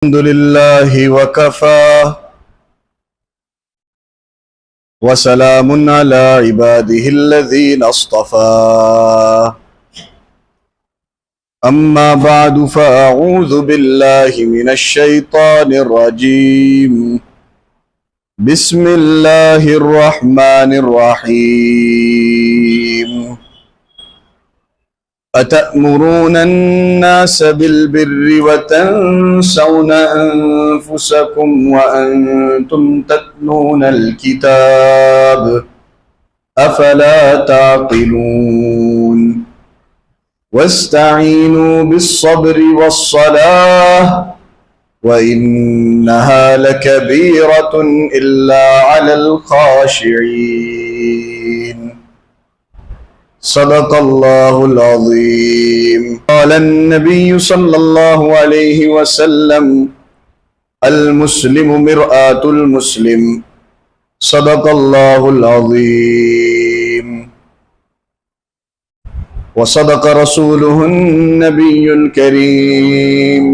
الحمد لله وكفى وسلام على عباده الذين اصطفى أما بعد فأعوذ بالله من الشيطان الرجيم بسم الله الرحمن الرحيم أتأمرون الناس بالبر وتنسون أنفسكم وأنتم تتلون الكتاب أفلا تعقلون واستعينوا بالصبر والصلاة وإنها لكبيرة إلا على الخاشعين صدق الله العظيم. قال النبي صلى الله عليه وسلم المسلم مرآة المسلم صدق الله العظيم. وصدق رسوله النبي الكريم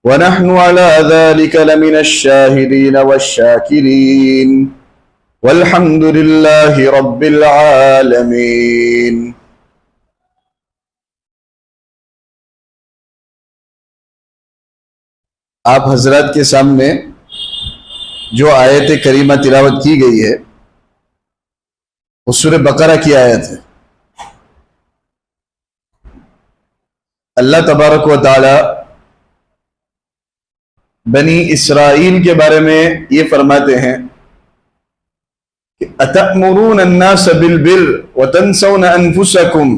ونحن على ذلك لمن الشاهدين والشاكرين والحمد للہ رب العالمین. آپ حضرات کے سامنے جو آیت کریمہ تلاوت کی گئی ہے وہ سورہ بقرہ کی آیت ہے. اللہ تبارک و تعالی بنی اسرائیل کے بارے میں یہ فرماتے ہیں أتأمرون الناس بالبر وتنسون أنفسكم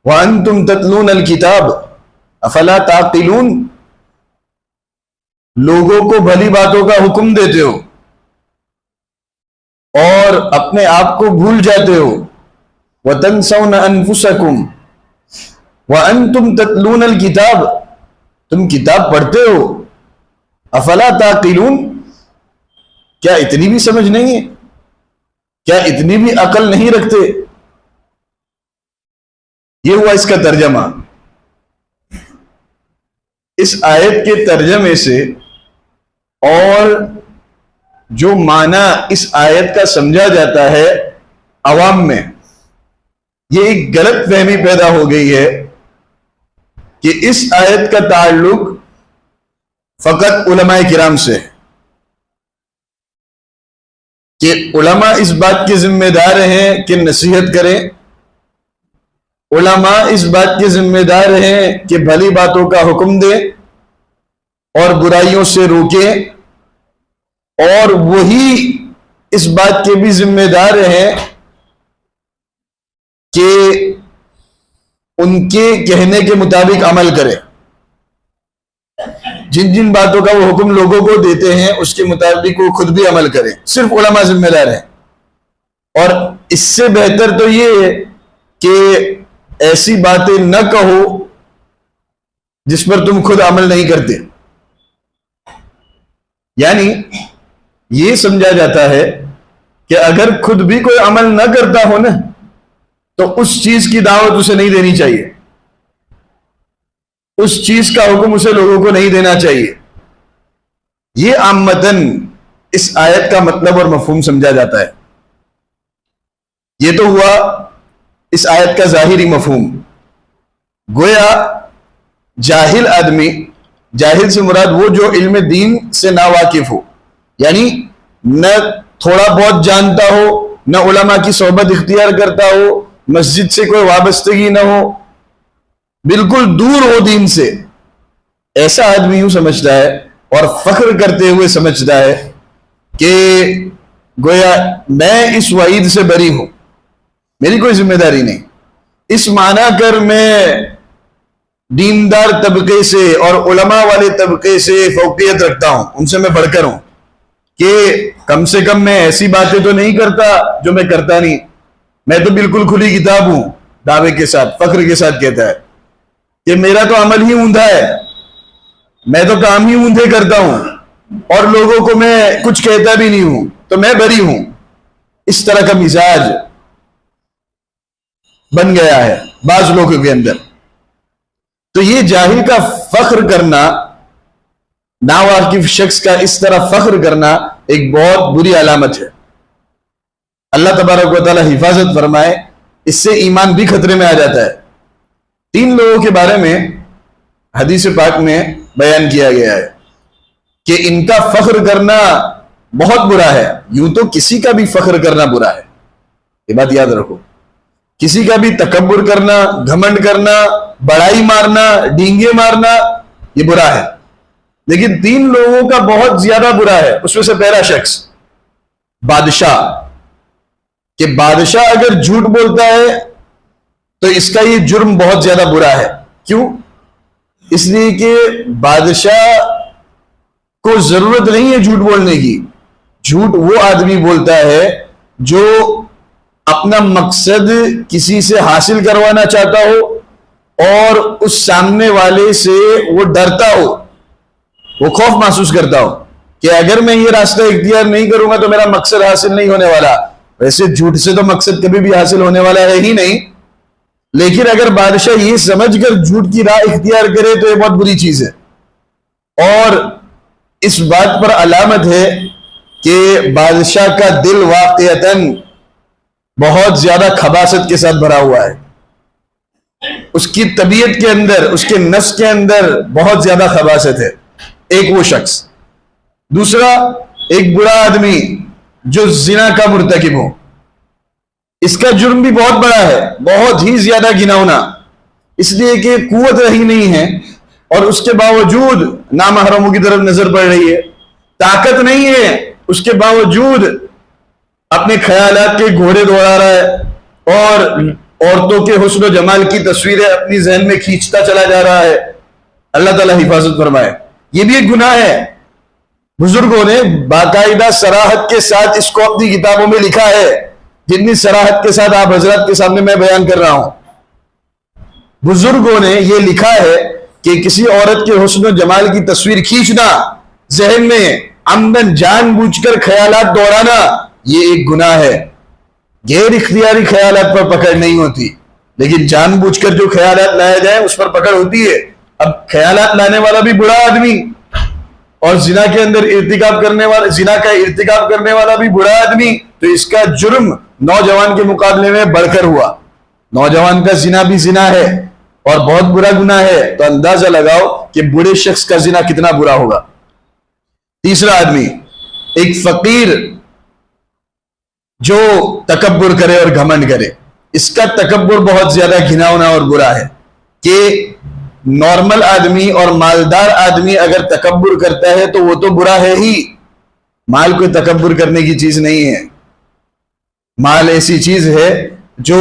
وأنتم تتلون الكتاب أفلا تعقلون. لوگوں کو بھلی باتوں کا حکم دیتے ہو اور اپنے آپ کو بھول جاتے ہو. وتنسون أنفسكم وأنتم تتلون الكتاب، تم کتاب پڑھتے ہو. أفلا تعقلون، کیا اتنی بھی سمجھ نہیں ہے؟ کیا اتنی بھی عقل نہیں رکھتے؟ یہ ہوا اس کا ترجمہ. اس آیت کے ترجمے سے اور جو معنی اس آیت کا سمجھا جاتا ہے عوام میں، یہ ایک غلط فہمی پیدا ہو گئی ہے کہ اس آیت کا تعلق فقط علماء کرام سے ہے، کہ علماء اس بات کے ذمہ دار ہیں کہ نصیحت کریں، علماء اس بات کے ذمہ دار ہیں کہ بھلی باتوں کا حکم دیں اور برائیوں سے روکیں، اور وہی اس بات کے بھی ذمہ دار ہیں کہ ان کے کہنے کے مطابق عمل کریں. جن جن باتوں کا وہ حکم لوگوں کو دیتے ہیں اس کے مطابق وہ خود بھی عمل کریں. صرف علماء ذمہ دار ہیں. اور اس سے بہتر تو یہ ہے کہ ایسی باتیں نہ کہو جس پر تم خود عمل نہیں کرتے. یعنی یہ سمجھا جاتا ہے کہ اگر خود بھی کوئی عمل نہ کرتا ہو نا تو اس چیز کی دعوت اسے نہیں دینی چاہیے، اس چیز کا حکم اسے لوگوں کو نہیں دینا چاہیے. یہ عامتاً اس آیت کا مطلب اور مفہوم سمجھا جاتا ہے. یہ تو ہوا اس آیت کا ظاہری مفہوم. گویا جاہل آدمی، جاہل سے مراد وہ جو علم دین سے نا واقف ہو، یعنی نہ تھوڑا بہت جانتا ہو، نہ علماء کی صحبت اختیار کرتا ہو، مسجد سے کوئی وابستگی نہ ہو، بالکل دور ہو دین سے، ایسا آدمی یوں سمجھتا ہے اور فخر کرتے ہوئے سمجھتا ہے کہ گویا میں اس وعید سے بری ہوں، میری کوئی ذمہ داری نہیں. اس معنی کر میں دیندار طبقے سے اور علماء والے طبقے سے فوقیت رکھتا ہوں، ان سے میں بڑھ کر ہوں، کہ کم سے کم میں ایسی باتیں تو نہیں کرتا جو میں کرتا نہیں. میں تو بالکل کھلی کتاب ہوں، دعوے کے ساتھ فخر کے ساتھ کہتا ہے کہ میرا تو عمل ہی اوندا ہے، میں تو کام ہی اوندا کرتا ہوں اور لوگوں کو میں کچھ کہتا بھی نہیں ہوں، تو میں بری ہوں. اس طرح کا مزاج بن گیا ہے بعض لوگوں کے اندر. تو یہ جاہل کا فخر کرنا، ناواقف شخص کا اس طرح فخر کرنا ایک بہت بری علامت ہے۔ اللہ تبارک و تعالی حفاظت فرمائے، اس سے ایمان بھی خطرے میں آ جاتا ہے۔ 3 لوگوں کے بارے میں حدیث پاک میں بیان کیا گیا ہے کہ ان کا فخر کرنا بہت برا ہے۔ یوں تو کسی کا بھی فخر کرنا برا ہے، یہ بات یاد رکھو۔ کسی کا بھی تکبر کرنا، گھمنڈ کرنا، بڑائی مارنا، ڈینگے مارنا، یہ برا ہے۔ لیکن 3 لوگوں کا بہت زیادہ برا ہے۔ اس میں سے پہلا شخص بادشاہ، کہ بادشاہ اگر جھوٹ بولتا ہے تو اس کا یہ جرم بہت زیادہ برا ہے۔ کیوں؟ اس لیے کہ بادشاہ کو ضرورت نہیں ہے جھوٹ بولنے کی۔ جھوٹ وہ آدمی بولتا ہے جو اپنا مقصد کسی سے حاصل کروانا چاہتا ہو اور اس سامنے والے سے وہ ڈرتا ہو، وہ خوف محسوس کرتا ہو کہ اگر میں یہ راستہ اختیار نہیں کروں گا تو میرا مقصد حاصل نہیں ہونے والا۔ ویسے جھوٹ سے تو مقصد کبھی بھی حاصل ہونے والا ہے ہی نہیں، لیکن اگر بادشاہ یہ سمجھ کر جھوٹ کی راہ اختیار کرے تو یہ بہت بری چیز ہے۔ اور اس بات پر علامت ہے کہ بادشاہ کا دل واقعتاً بہت زیادہ خباثت کے ساتھ بھرا ہوا ہے۔ اس کی طبیعت کے اندر، اس کے نفس کے اندر بہت زیادہ خباثت ہے۔ ایک وہ شخص۔ دوسرا، ایک برا آدمی جو زنا کا مرتکب ہو، اس کا جرم بھی بہت بڑا ہے، بہت ہی زیادہ گھناؤنا، اس لیے کہ قوت رہی نہیں ہے اور اس کے باوجود نامحرموں کی طرف نظر پڑ رہی ہے، طاقت نہیں ہے، اس کے باوجود اپنے خیالات کے گھوڑے دوڑا رہا ہے اور عورتوں کے حسن و جمال کی تصویریں اپنی ذہن میں کھینچتا چلا جا رہا ہے۔ اللہ تعالیٰ حفاظت فرمائے۔ یہ بھی ایک گناہ ہے۔ بزرگوں نے باقاعدہ صراحت کے ساتھ اس کو اپنی کتابوں میں لکھا ہے، جتنی صراحت کے ساتھ آپ حضرات کے سامنے میں بیان کر رہا ہوں۔ بزرگوں نے یہ لکھا ہے کہ کسی عورت کے حسن و جمال کی تصویر کھینچنا، ذہن میں عمدن جان بوجھ کر خیالات دوڑانا، یہ ایک گناہ ہے۔ غیر اختیاری خیالات پر پکڑ نہیں ہوتی، لیکن جان بوجھ کر جو خیالات لائے جائیں اس پر پکڑ ہوتی ہے۔ اب خیالات لانے والا بھی برا آدمی اور زنا کے اندر ارتکاب کرنے والا، زنا کا ارتکاب کرنے والا بھی برا آدمی، تو اس کا جرم نوجوان کے مقابلے میں بڑھ کر ہوا۔ نوجوان کا زنا بھی زنا ہے اور بہت برا گناہ ہے، تو اندازہ لگاؤ کہ بڑے شخص کا زنا کتنا برا ہوگا۔ تیسرا آدمی، ایک فقیر جو تکبر کرے اور گھمنڈ کرے، اس کا تکبر بہت زیادہ گھناؤنا اور برا ہے۔ کہ نارمل آدمی اور مالدار آدمی اگر تکبر کرتا ہے تو وہ تو برا ہے ہی۔ مال کوئی تکبر کرنے کی چیز نہیں ہے۔ مال ایسی چیز ہے جو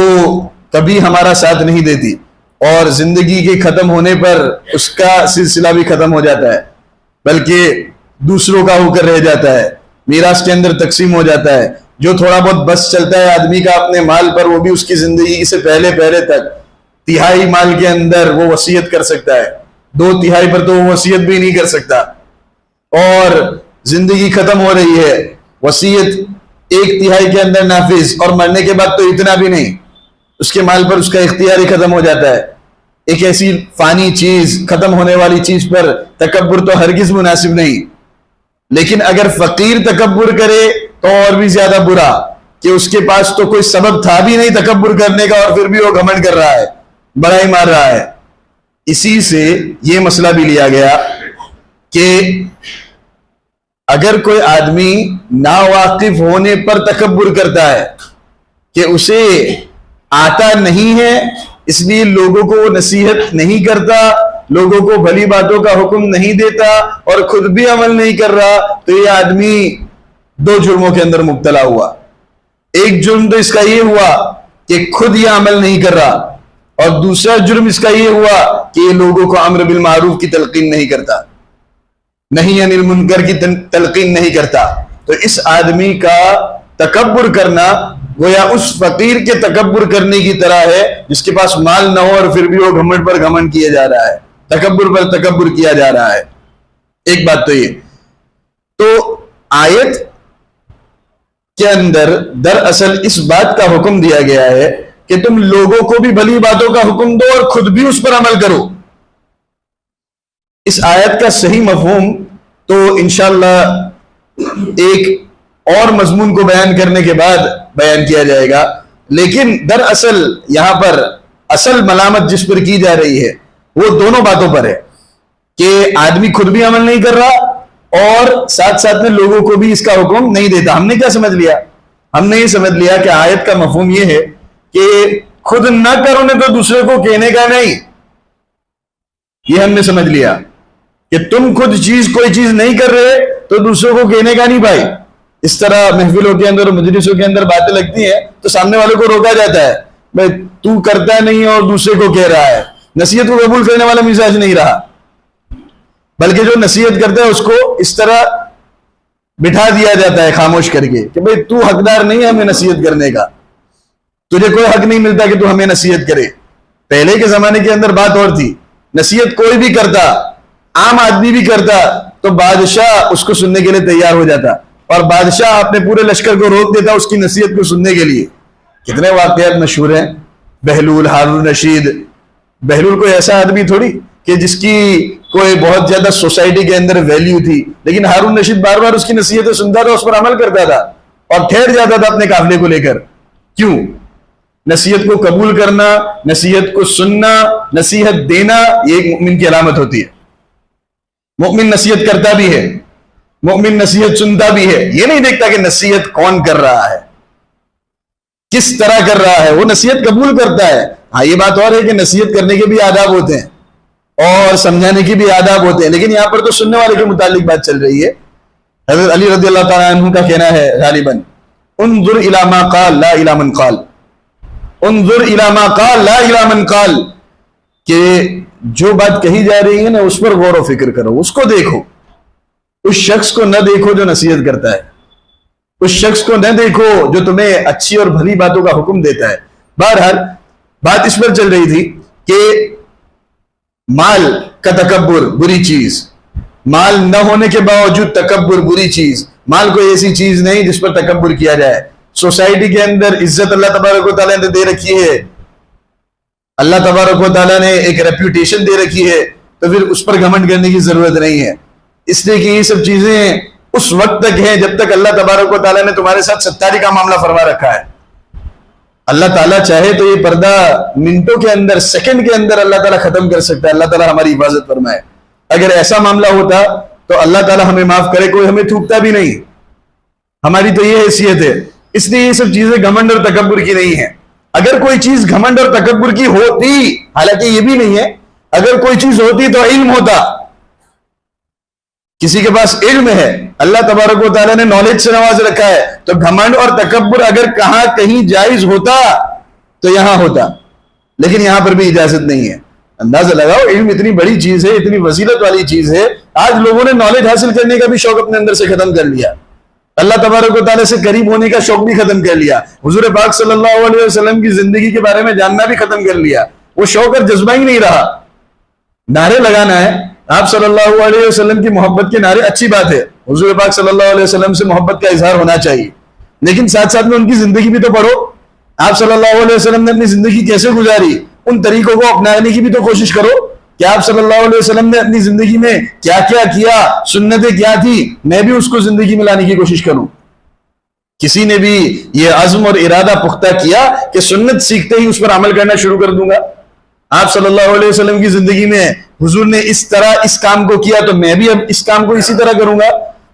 کبھی ہمارا ساتھ نہیں دیتی اور زندگی کے ختم ہونے پر اس کا سلسلہ بھی ختم ہو جاتا ہے، بلکہ دوسروں کا ہو کر رہ جاتا ہے، میراث کے اندر تقسیم ہو جاتا ہے۔ جو تھوڑا بہت بس چلتا ہے آدمی کا اپنے مال پر، وہ بھی اس کی زندگی سے پہلے تک تہائی مال کے اندر وہ وصیت کر سکتا ہے، 2/3 پر تو وہ وصیت بھی نہیں کر سکتا، اور زندگی ختم ہو رہی ہے، وصیت 1/3 کے اندر نافذ، اور مرنے کے بعد تو اتنا بھی نہیں، اس کے مال پر اس کا اختیار ہی ختم ہو جاتا ہے۔ ایک ایسی فانی چیز، ختم ہونے والی چیز پر تکبر تو ہرگز مناسب نہیں۔ لیکن اگر فقیر تکبر کرے تو اور بھی زیادہ برا، کہ اس کے پاس تو کوئی سبب تھا بھی نہیں تکبر کرنے کا اور پھر بھی وہ گھمنڈ کر رہا ہے، بڑائی مار رہا ہے۔ اسی سے یہ مسئلہ بھی لیا گیا کہ اگر کوئی آدمی ناواقف ہونے پر تکبر کرتا ہے کہ اسے آتا نہیں ہے، اس لیے لوگوں کو وہ نصیحت نہیں کرتا، لوگوں کو بھلی باتوں کا حکم نہیں دیتا اور خود بھی عمل نہیں کر رہا، تو یہ آدمی 2 جرموں کے اندر مبتلا ہوا۔ ایک جرم تو اس کا یہ ہوا کہ خود یہ عمل نہیں کر رہا، اور دوسرا جرم اس کا یہ ہوا کہ یہ لوگوں کو امر بالمعروف کی تلقین نہیں کرتا، نہی عن المنکر کی تلقین نہیں کرتا۔ تو اس آدمی کا تکبر کرنا گویا اس فقیر کے تکبر کرنے کی طرح ہے جس کے پاس مال نہ ہو اور پھر بھی وہ گھمنڈ پر گھمنڈ کیا جا رہا ہے، تکبر پر تکبر کیا جا رہا ہے۔ ایک بات تو یہ، تو آیت کے اندر دراصل اس بات کا حکم دیا گیا ہے کہ تم لوگوں کو بھی بھلی باتوں کا حکم دو اور خود بھی اس پر عمل کرو۔ اس آیت کا صحیح مفہوم تو انشاءاللہ ایک اور مضمون کو بیان کرنے کے بعد بیان کیا جائے گا، لیکن دراصل یہاں پر اصل ملامت جس پر کی جا رہی ہے وہ دونوں باتوں پر ہے کہ آدمی خود بھی عمل نہیں کر رہا اور ساتھ ساتھ میں لوگوں کو بھی اس کا حکم نہیں دیتا۔ ہم نے کیا سمجھ لیا؟ ہم نے یہ سمجھ لیا کہ آیت کا مفہوم یہ ہے کہ خود نہ کرو نے تو دوسرے کو کہنے کا نہیں، یہ ہم نے سمجھ لیا کہ تم خود کوئی چیز نہیں کر رہے تو دوسروں کو کہنے کا نہیں بھائی۔ اس طرح محفلوں کے اندر اور مجلسوں کے اندر باتیں لگتی ہیں تو سامنے والے کو روکا جاتا ہے، بھائی تو کرتا نہیں اور دوسرے کو کہہ رہا ہے۔ نصیحت کو قبول کرنے والا مزاج نہیں رہا، بلکہ جو نصیحت کرتا ہے اس کو اس طرح بٹھا دیا جاتا ہے خاموش کر کے کہ بھائی تو حقدار نہیں ہے ہمیں نصیحت کرنے کا، تجھے کوئی حق نہیں ملتا کہ تو ہمیں نصیحت کرے۔ پہلے کے زمانے کے اندر بات اور تھی، نصیحت کوئی بھی کرتا، عام آدمی بھی کرتا تو بادشاہ اس کو سننے کے لیے تیار ہو جاتا اور بادشاہ اپنے پورے لشکر کو روک دیتا اس کی نصیحت کو سننے کے لیے۔ کتنے واقعات مشہور ہیں، بہلول، ہارون رشید۔ بہلول کوئی ایسا آدمی تھوڑی کہ جس کی کوئی بہت زیادہ سوسائٹی کے اندر ویلیو تھی، لیکن ہارون رشید بار بار اس کی نصیحتیں سنتا تھا، اس پر عمل کرتا تھا اور ٹھہر جاتا تھا اپنے قافلے کو لے کر۔ کیوں؟ نصیحت کو قبول کرنا، نصیحت کو سننا، نصیحت دینا یہ ایک مومن کی علامت ہوتی ہے۔ مومن نصیحت کرتا بھی ہے، مومن نصیحت سنتا بھی ہے، یہ نہیں دیکھتا کہ نصیحت کون کر رہا ہے، کس طرح کر رہا ہے، وہ نصیحت قبول کرتا ہے۔ ہاں یہ بات اور ہے کہ نصیحت کرنے کے بھی آداب ہوتے ہیں اور سمجھانے کے بھی آداب ہوتے ہیں، لیکن یہاں پر تو سننے والے کے متعلق بات چل رہی ہے۔ حضرت علی رضی اللہ تعالیٰ عنہ کا کہنا ہے غالباً، انظر الی ما قال لا الی من قال، انظر الی ما قال لا الی من قال، کہ جو بات کہی جا رہی ہے نا اس پر غور و فکر کرو، اس کو دیکھو، اس شخص کو نہ دیکھو جو نصیحت کرتا ہے، اس شخص کو نہ دیکھو جو تمہیں اچھی اور بھلی باتوں کا حکم دیتا ہے۔ بہرحال بات اس پر چل رہی تھی کہ مال کا تکبر بری چیز، مال نہ ہونے کے باوجود تکبر بری چیز، مال کوئی ایسی چیز نہیں جس پر تکبر کیا جائے۔ سوسائٹی کے اندر عزت اللہ تبارک و تعالیٰ نے دے رکھی ہے، اللہ تبارک و تعالیٰ نے ایک ریپیوٹیشن دے رکھی ہے، تو پھر اس پر گھمنڈ کرنے کی ضرورت نہیں ہے، اس لیے کہ یہ سب چیزیں اس وقت تک ہیں جب تک اللہ تبارک و تعالیٰ نے تمہارے ساتھ ستاری کا معاملہ فرما رکھا ہے۔ اللہ تعالیٰ چاہے تو یہ پردہ منٹوں کے اندر، سیکنڈ کے اندر اللہ تعالیٰ ختم کر سکتا ہے، اللہ تعالیٰ ہماری حفاظت فرمائے۔ اگر ایسا معاملہ ہوتا تو اللہ تعالیٰ ہمیں معاف کرے، کوئی ہمیں تھوکتا بھی نہیں، ہماری تو یہ حیثیت ہے۔ اس لیے یہ سب چیزیں گھمنڈ اور تکبر کی نہیں ہیں۔ اگر کوئی چیز گھمنڈ اور تکبر کی ہوتی، حالانکہ یہ بھی نہیں ہے، اگر کوئی چیز ہوتی تو علم ہوتا، کسی کے پاس علم ہے، اللہ تبارک و تعالیٰ نے نالج سے نواز رکھا ہے، تو گھمنڈ اور تکبر اگر کہیں جائز ہوتا تو یہاں ہوتا، لیکن یہاں پر بھی اجازت نہیں ہے۔ اندازہ لگاؤ، علم اتنی بڑی چیز ہے، اتنی فضیلت والی چیز ہے، آج لوگوں نے نالج حاصل کرنے کا بھی شوق اپنے اندر سے ختم کر لیا، اللہ تبارک و تعالیٰ سے قریب ہونے کا شوق بھی ختم کر لیا، حضور پاک صلی اللہ علیہ وسلم کی زندگی کے بارے میں جاننا بھی ختم کر لیا، وہ شوق اور جذبہ ہی نہیں رہا۔ نعرے لگانا ہے، آپ صلی اللہ علیہ وسلم کی محبت کے نعرے اچھی بات ہے، حضور پاک صلی اللہ علیہ وسلم سے محبت کا اظہار ہونا چاہیے، لیکن ساتھ ساتھ میں ان کی زندگی بھی تو پڑھو، آپ صلی اللہ علیہ وسلم نے اپنی زندگی کیسے گزاری، ان طریقوں کو اپنانے کی بھی تو کوشش کرو کہ آپ صلی اللہ علیہ وسلم نے اپنی زندگی میں کیا کیا کیا، سنتیں کیا تھی، میں بھی اس کو زندگی میں لانے کی کوشش کروں۔ کسی نے بھی یہ عزم اور ارادہ پختہ کیا کہ سنت سیکھتے ہی اس پر عمل کرنا شروع کر دوں گا، آپ صلی اللہ علیہ وسلم کی زندگی میں حضور نے اس طرح اس کام کو کیا تو میں بھی اب اس کام کو اسی طرح کروں گا،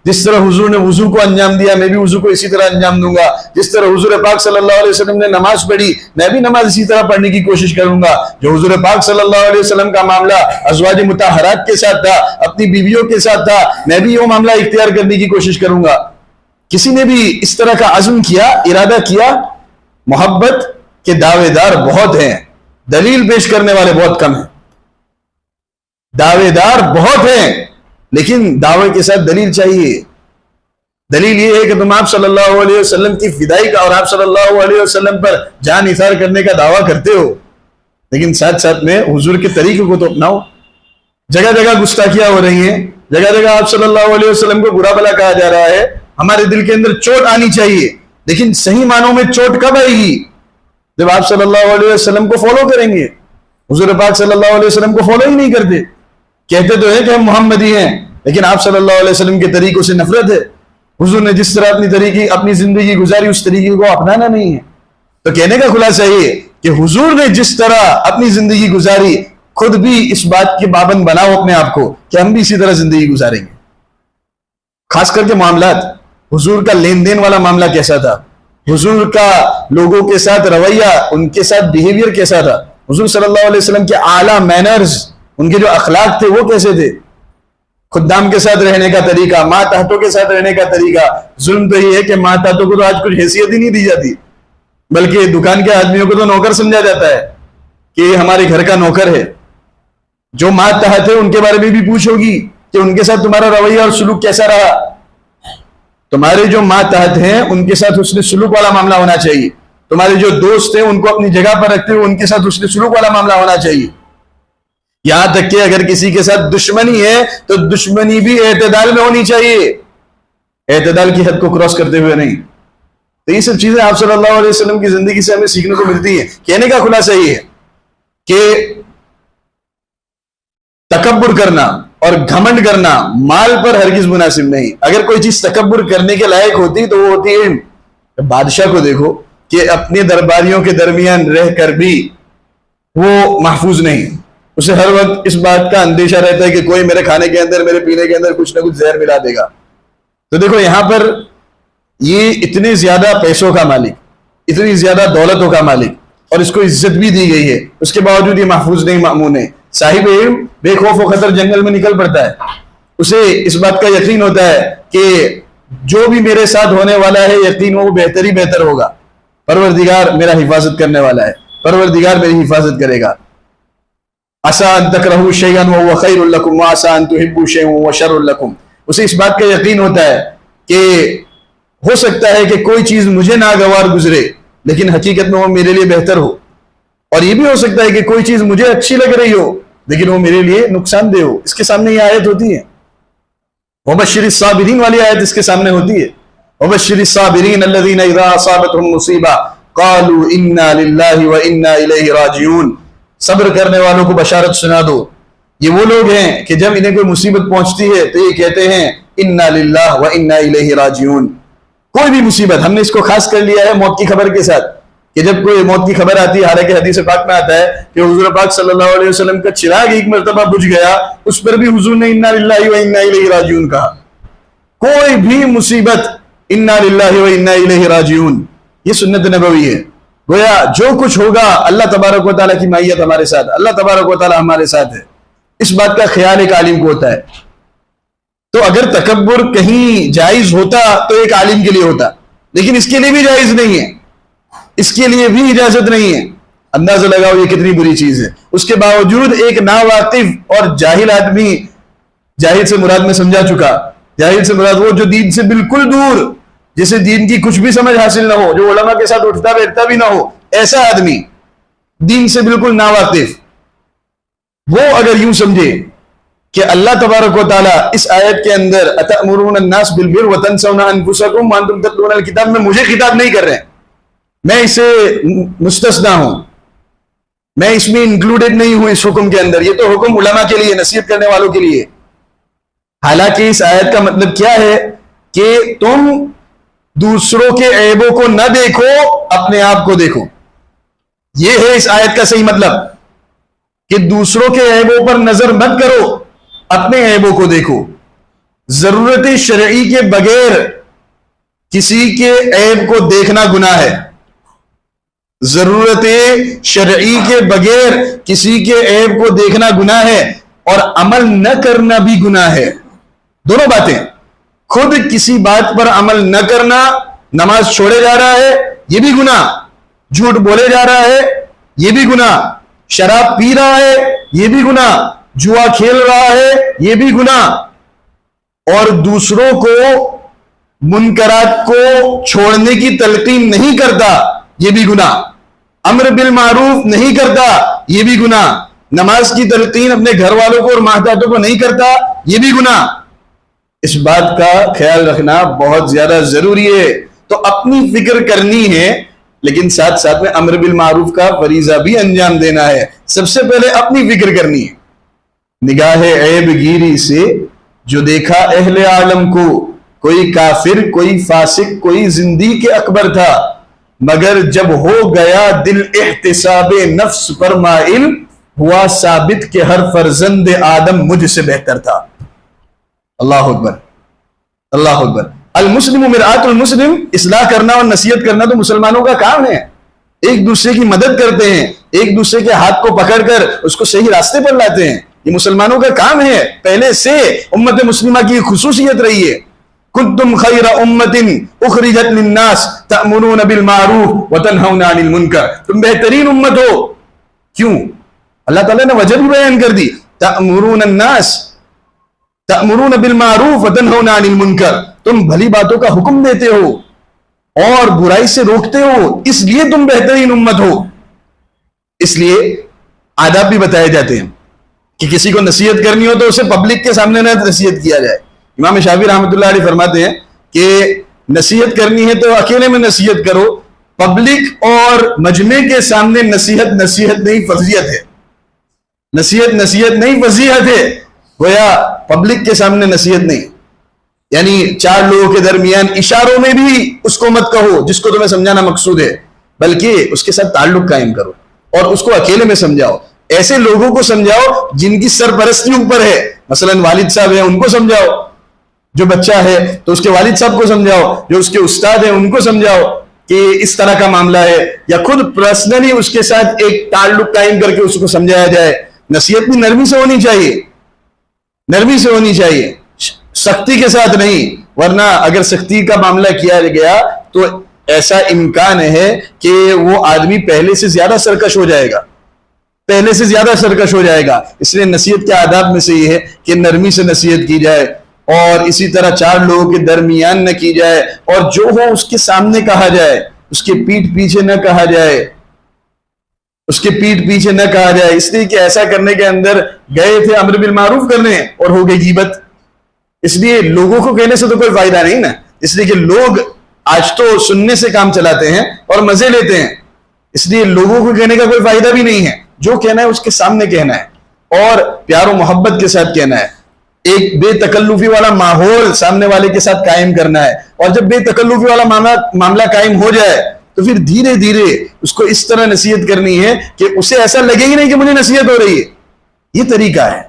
جس طرح حضور نے وضو کو انجام دیا میں بھی وضو کو اسی طرح انجام دوں گا، جس طرح حضور پاک صلی اللہ علیہ وسلم نے نماز پڑھی میں بھی نماز اسی طرح پڑھنے کی کوشش کروں گا، جو حضور پاک صلی اللہ علیہ وسلم کا معاملہ ازواج مطہرات کے ساتھ تھا، اپنی بیویوں کے ساتھ تھا، میں بھی وہ معاملہ اختیار کرنے کی کوشش کروں گا۔ کسی نے بھی اس طرح کا عزم کیا، ارادہ کیا، محبت کے دعوے دار بہت ہیں، دلیل پیش کرنے والے بہت کم ہیں، دعوے دار بہت ہیں لیکن دعوے کے ساتھ دلیل چاہیے۔ دلیل یہ ہے کہ تم آپ صلی اللہ علیہ وسلم کی فدائی کا اور آپ صلی اللہ علیہ وسلم پر جان نثار کرنے کا دعویٰ کرتے ہو، لیکن ساتھ ساتھ میں حضور کے طریقے کو تو اپناؤ۔ جگہ جگہ گستاخیاں ہو رہی ہیں، جگہ جگہ آپ صلی اللہ علیہ وسلم کو برا بھلا کہا جا رہا ہے، ہمارے دل کے اندر چوٹ آنی چاہیے، لیکن صحیح معنوں میں چوٹ کب آئے گی؟ جب آپ صلی اللہ علیہ وسلم کو فالو کریں گے۔ حضور پاک صلی اللہ علیہ وسلم کو فالو ہی نہیں کرتے، کہتے تو ہیں کہ ہم محمدی ہیں، لیکن آپ صلی اللہ علیہ وسلم کے طریقوں سے نفرت ہے. حضور نے جس طرح اپنی زندگی گزاری اس طریقے کو اپنانا نہیں ہے. تو کہنے کا خلاصہ یہ کہ حضور نے جس طرح اپنی زندگی گزاری، خود بھی اس بات کے پابند بناؤ اپنے آپ کو کہ ہم بھی اسی طرح زندگی گزاریں گے. خاص کر کے معاملات، حضور کا لین دین والا معاملہ کیسا تھا، حضور کا لوگوں کے ساتھ رویہ، ان کے ساتھ بیہیویئر کیسا تھا، حضور صلی اللہ علیہ وسلم کے اعلیٰ مینرز، ان کے جو اخلاق تھے وہ کیسے تھے، خدام کے ساتھ رہنے کا طریقہ، ماتحتوں کے ساتھ رہنے کا طریقہ. ظلم تو یہ ہے کہ ماتحتوں کو تو آج کچھ حیثیت ہی نہیں دی جاتی، بلکہ دکان کے آدمیوں کو تو نوکر سمجھا جاتا ہے کہ یہ ہمارے گھر کا نوکر ہے. جو ماتحت ہے ان کے بارے میں بھی پوچھو گی کہ ان کے ساتھ تمہارا رویہ اور سلوک کیسا رہا. تمہارے جو ماتحت ہیں ان کے ساتھ حسن سلوک والا معاملہ ہونا چاہیے. تمہارے جو دوست ہیں ان کو اپنی جگہ پر رکھتے ہوئے ان کے ساتھ حسن سلوک والا معاملہ ہونا چاہیے. یہاں تک کہ اگر کسی کے ساتھ دشمنی ہے تو دشمنی بھی اعتدال میں ہونی چاہیے، اعتدال کی حد کو کراس کرتے ہوئے نہیں. تو یہ سب چیزیں آپ صلی اللہ علیہ وسلم کی زندگی سے ہمیں سیکھنے کو ملتی ہیں. کہنے کا خلاصہ یہ ہے کہ تکبر کرنا اور گھمنڈ کرنا مال پر ہرگز مناسب نہیں. اگر کوئی چیز تکبر کرنے کے لائق ہوتی تو وہ ہوتی ہے. بادشاہ کو دیکھو کہ اپنے درباریوں کے درمیان رہ کر بھی وہ محفوظ نہیں، اسے ہر وقت اس بات کا اندیشہ رہتا ہے کہ کوئی میرے کھانے کے اندر، میرے پینے کے اندر کچھ نہ کچھ زہر ملا دے گا. تو دیکھو یہاں پر یہ اتنے زیادہ پیسوں کا مالک، اتنی زیادہ دولتوں کا مالک، اور اس کو عزت بھی دی گئی ہے، اس کے باوجود یہ محفوظ نہیں، مأمون ہے. صاحب علم بے خوف و خطر جنگل میں نکل پڑتا ہے، اسے اس بات کا یقین ہوتا ہے کہ جو بھی میرے ساتھ ہونے والا ہے یقین وہ بہتر ہی بہتر ہوگا. پروردگار میرا حفاظت کرنے والا ہے، پروردگار میری حفاظت کرے گا. عسیٰ ان تکرہوا شیئا وہو خیر لکم وعسیٰ ان تحبوا شیئا وہو شر لکم. اسے اس بات کا یقین ہوتا ہے کہ ہو سکتا ہے کہ کوئی چیز مجھے ناگوار گزرے لیکن حقیقت میں وہ میرے لیے بہتر ہو، اور یہ بھی ہو سکتا ہے کہ کوئی چیز مجھے اچھی لگ رہی ہو لیکن وہ میرے لیے نقصان دہ ہو. اس کے سامنے یہ آیت ہوتی ہے، وبشر الصابرین والی آیت اس کے سامنے ہوتی ہے. وبشر الصابرین الذین اذا اصابتهم مصیبہ قالوا انا للہ وانا الیہ راجعون. صبر کرنے والوں کو بشارت سنا دو، یہ وہ لوگ ہیں کہ جب انہیں کوئی مصیبت پہنچتی ہے تو یہ کہتے ہیں انا للہ وانا الیہ راجعون. کوئی بھی مصیبت، ہم نے اس کو خاص کر لیا ہے موت کی خبر کے ساتھ، کہ جب کوئی موت کی خبر آتی ہے، حالانکہ حدیث پاک میں آتا ہے کہ حضور پاک صلی اللہ علیہ وسلم کا چراغ ایک مرتبہ بجھ گیا، اس پر بھی حضور نے انا للہ وانا الیہ راجعون کہا. کوئی بھی مصیبت انا للہ وانا الیہ راجعون، یہ سنت نبوی ہے. گویا جو کچھ ہوگا اللہ تبارک و تعالیٰ کی معیت ہمارے ساتھ، اللہ تبارک و تعالیٰ ہمارے ساتھ ہے. اس بات کا خیال ایک عالم کو ہوتا ہے. تو اگر تکبر کہیں جائز ہوتا تو ایک عالم کے لیے ہوتا، لیکن اس کے لیے بھی جائز نہیں ہے، اس کے لیے بھی اجازت نہیں ہے. اندازہ لگاؤ یہ کتنی بری چیز ہے. اس کے باوجود ایک ناواقف اور جاہل آدمی، جاہل سے مراد میں سمجھا چکا، جاہل سے مراد وہ جو دین سے بالکل دور، جسے دین کی کچھ بھی سمجھ حاصل نہ ہو، جو علماء کے ساتھ اٹھتا بیٹھتا بھی نہ ہو، ایسا آدمی دین سے بالکل ناواقف، وہ اگر یوں سمجھے کہ اللہ تبارک و تعالیٰ اس آیت کے اندر اتأمرون الناس بالبر وتنسون انفسکم وانتم تتلون الکتاب میں مجھے خطاب نہیں کر رہے ہیں، میں اسے مستثنا ہوں، میں اس میں انکلوڈیڈ نہیں ہوں اس حکم کے اندر. یہ تو حکم علماء کے لیے، نصیحت کرنے والوں کے لیے. حالانکہ اس آیت کا مطلب کیا ہے کہ تم دوسروں کے عیبوں کو نہ دیکھو، اپنے آپ کو دیکھو. یہ ہے اس آیت کا صحیح مطلب، کہ دوسروں کے عیبوں پر نظر مت کرو، اپنے عیبوں کو دیکھو. ضرورت شرعی کے بغیر کسی کے عیب کو دیکھنا گناہ ہے. ضرورت شرعی کے بغیر کسی کے عیب کو دیکھنا گناہ ہے، اور عمل نہ کرنا بھی گناہ ہے. دونوں باتیں، خود کسی بات پر عمل نہ کرنا، نماز چھوڑے جا رہا ہے یہ بھی گناہ، جھوٹ بولے جا رہا ہے یہ بھی گناہ، شراب پی رہا ہے یہ بھی گناہ، جوا کھیل رہا ہے یہ بھی گناہ، اور دوسروں کو منکرات کو چھوڑنے کی تلقین نہیں کرتا یہ بھی گناہ، امر بالمعروف نہیں کرتا یہ بھی گناہ، نماز کی تلقین اپنے گھر والوں کو اور ماتحتوں کو نہیں کرتا یہ بھی گناہ. اس بات کا خیال رکھنا بہت زیادہ ضروری ہے. تو اپنی فکر کرنی ہے، لیکن ساتھ ساتھ میں امر بالمعروف کا فریضہ بھی انجام دینا ہے. سب سے پہلے اپنی فکر کرنی ہے. نگاہ عیب گیری سے جو دیکھا اہل عالم کو، کوئی کافر، کوئی فاسق، کوئی زندیق اکبر تھا، مگر جب ہو گیا دل احتساب نفس پر مائل، ہوا ثابت کہ ہر فرزند آدم مجھ سے بہتر تھا۔ اللہ اکبر، اللہ اکبر۔ المسلم مرآت المسلم، اصلاح کرنا اور نصیحت کرنا تو مسلمانوں کا کام ہے۔ ایک دوسرے کی مدد کرتے ہیں، ایک دوسرے کے ہاتھ کو پکڑ کر اس کو صحیح راستے پر لاتے ہیں، یہ مسلمانوں کا کام ہے۔ پہلے سے امت مسلمہ کی خصوصیت رہی ہے، کنتم خیر امت اخرجت للناس تأمرون بالمعروف وتنہون عن المنکر، تم بہترین امت ہو۔ کیوں؟ اللہ تعالیٰ نے وجہ بھی بیان کر دی، تأمرون الناس، تأمرون بالمعروف وتنہون عن المنکر، تم بھلی باتوں کا حکم دیتے ہو اور برائی سے روکتے ہو، اس لیے تم بہترین امت ہو۔ اس لیے آداب بھی بتائے جاتے ہیں کہ کسی کو نصیحت کرنی ہو تو اسے پبلک کے سامنے نہ نصیحت کیا جائے۔ امام شافعی رحمۃ اللہ علیہ فرماتے ہیں کہ نصیحت کرنی ہے تو اکیلے میں نصیحت کرو، پبلک اور مجمع کے سامنے نصیحت نہیں فضیحت ہے، نصیحت نہیں فضیحت ہے، گویا پبلک کے سامنے نصیحت نہیں، یعنی چار لوگوں کے درمیان اشاروں میں بھی اس کو مت کہو جس کو تمہیں سمجھانا مقصود ہے، بلکہ اس کے ساتھ تعلق قائم کرو اور اس کو اکیلے میں سمجھاؤ۔ ایسے لوگوں کو سمجھاؤ جن کی سرپرستی اوپر ہے، مثلا والد صاحب ہیں ان کو سمجھاؤ، جو بچہ ہے تو اس کے والد صاحب کو سمجھاؤ، جو اس کے استاد ہیں ان کو سمجھاؤ کہ اس طرح کا معاملہ ہے، یا خود پرسنلی اس کے ساتھ ایک تعلق قائم کر کے اس کو سمجھایا جائے۔ نصیحت بھی نرمی سے ہونی چاہیے، نرمی سے ہونی چاہیے، سختی کے ساتھ نہیں، ورنہ اگر سختی کا معاملہ کیا گیا تو ایسا امکان ہے کہ وہ آدمی پہلے سے زیادہ سرکش ہو جائے گا، پہلے سے زیادہ سرکش ہو جائے گا۔ اس لیے نصیحت کے آداب میں سے یہ ہے کہ نرمی سے نصیحت کی جائے، اور اسی طرح چار لوگوں کے درمیان نہ کی جائے، اور جو ہو اس کے سامنے کہا جائے، اس کے پیٹھ پیچھے نہ کہا جائے، اس کے پیٹھ پیچھے نہ کہا جائے، اس لیے کہ ایسا کرنے کے اندر گئے تھے امر بالمعروف کرنے اور ہو گئی غیبت۔ اس لیے لوگوں کو کہنے سے تو کوئی فائدہ نہیں نا، اس لیے کہ لوگ آج تو سننے سے کام چلاتے ہیں اور مزے لیتے ہیں، اس لیے لوگوں کو کہنے کا کوئی فائدہ بھی نہیں ہے۔ جو کہنا ہے اس کے سامنے کہنا ہے اور پیار و محبت کے ساتھ کہنا ہے، ایک بے تکلفی والا ماحول سامنے والے کے ساتھ قائم کرنا ہے، اور جب بے تکلفی والا معاملہ قائم ہو جائے تو پھر دھیرے دھیرے اس کو اس طرح نصیحت کرنی ہے کہ اسے ایسا لگے ہی نہیں کہ مجھے نصیحت ہو رہی ہے۔ یہ طریقہ ہے،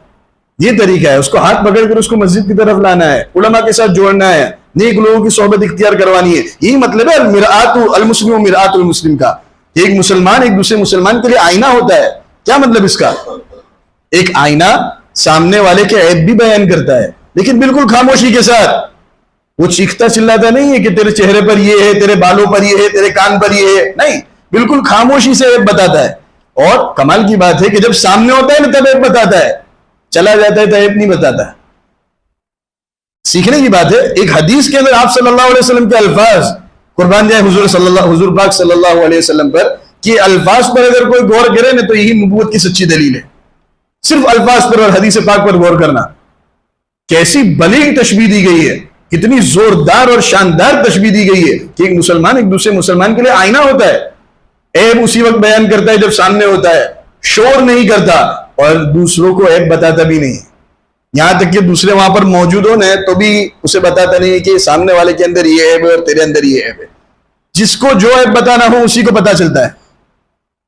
یہ طریقہ ہے، اس کو ہاتھ پکڑ کر اس کو مسجد کی طرف لانا ہے، علماء کے ساتھ جوڑنا ہے، نیک لوگوں کی صحبت اختیار کروانی ہے۔ یہی مطلب ہے المرآت المسلم مرآت المسلم کا، ایک مسلمان ایک دوسرے مسلمان کے لیے آئینہ ہوتا ہے۔ کیا مطلب اس کا؟ ایک آئینہ سامنے والے کے عیب بھی بیان کرتا ہے، لیکن بالکل خاموشی کے ساتھ، وہ چیختا چلاتا نہیں ہے کہ تیرے چہرے پر یہ ہے، تیرے بالوں پر یہ ہے، تیرے کان پر یہ ہے، نہیں، بالکل خاموشی سے عیب بتاتا ہے۔ اور کمال کی بات ہے کہ جب سامنے ہوتا ہے نا تب عیب بتاتا ہے، چلا جاتا ہے تو عیب نہیں بتاتا۔ سیکھنے کی بات ہے۔ ایک حدیث کے اندر آپ صلی اللہ علیہ وسلم کے الفاظ، قربان جائے حضور پاک صلی اللہ علیہ وسلم پر، کہ الفاظ پر اگر کوئی غور کرے نا تو یہی نبوت کی سچی دلیل ہے، صرف الفاظ پر اور حدیث پاک پر غور کرنا۔ کیسی بلیغ تشبیہ دی گئی ہے، کتنی زوردار اور شاندار تشبیہ دی گئی ہے کہ ایک مسلمان ایک دوسرے مسلمان کے لیے آئینہ ہوتا ہے۔ عیب اسی وقت بیان کرتا ہے جب سامنے ہوتا ہے، شور نہیں کرتا اور دوسروں کو عیب بتاتا بھی نہیں، یہاں تک کہ دوسرے وہاں پر موجود ہونے تو بھی اسے بتاتا نہیں کہ سامنے والے کے اندر یہ عیب ہے اور تیرے اندر یہ عیب ہے۔ جس کو جو عیب بتانا ہو اسی کو پتا چلتا ہے۔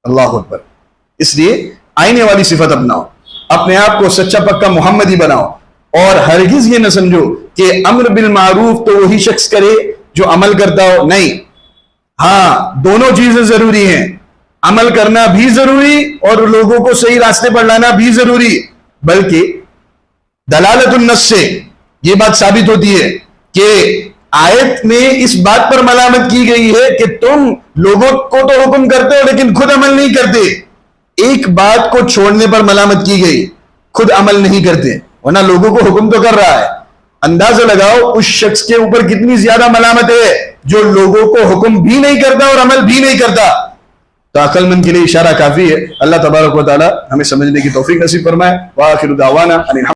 اللہ اکبر۔ اس لیے آئینے والی صفت اپناؤ، اپنے آپ کو سچا پکا محمدی بناؤ، اور ہرگز یہ نہ سمجھو کہ امر بالمعروف تو وہی شخص کرے جو عمل کرتا ہو، نہیں، ہاں دونوں چیزیں ضروری ہیں، عمل کرنا بھی ضروری اور لوگوں کو صحیح راستے پر لانا بھی ضروری، بلکہ دلالت النص سے یہ بات ثابت ہوتی ہے کہ آیت میں اس بات پر ملامت کی گئی ہے کہ تم لوگوں کو تو حکم کرتے ہو لیکن خود عمل نہیں کرتے۔ ایک بات کو چھوڑنے پر ملامت کی گئی، خود عمل نہیں کرتے، ورنہ لوگوں کو حکم تو کر رہا ہے۔ اندازہ لگاؤ اس شخص کے اوپر کتنی زیادہ ملامت ہے جو لوگوں کو حکم بھی نہیں کرتا اور عمل بھی نہیں کرتا۔ تو عقل مند کے لیے اشارہ کافی ہے۔ اللہ تبارک و تعالی ہمیں سمجھنے کی توفیق نصیب فرمائے۔ وآخر دعوانا